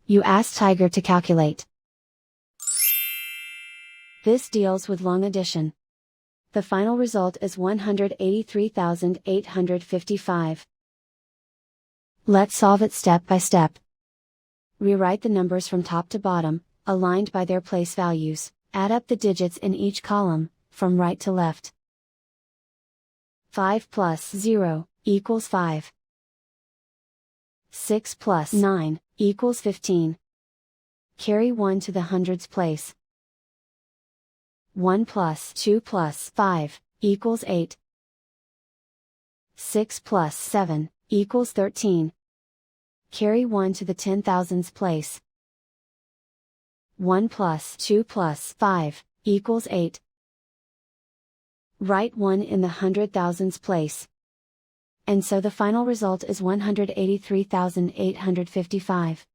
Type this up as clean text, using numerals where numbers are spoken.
You ask Tiger to calculate. This deals with long addition. The final result is 183,855. Let's solve it step by step. Rewrite the numbers from top to bottom, aligned by their place values. Add up the digits in each column, from right to left. 5 plus 0 equals 5. 6 plus 9 equals 15. Carry 1 to the hundreds place. 1 plus 2 plus 5 equals 8. 6 plus 7 equals 13. Carry 1 to the 10,000s place. 1 plus 2 plus 5 equals 8. Write 1 in the 100,000s place. And so the final result is 183,855.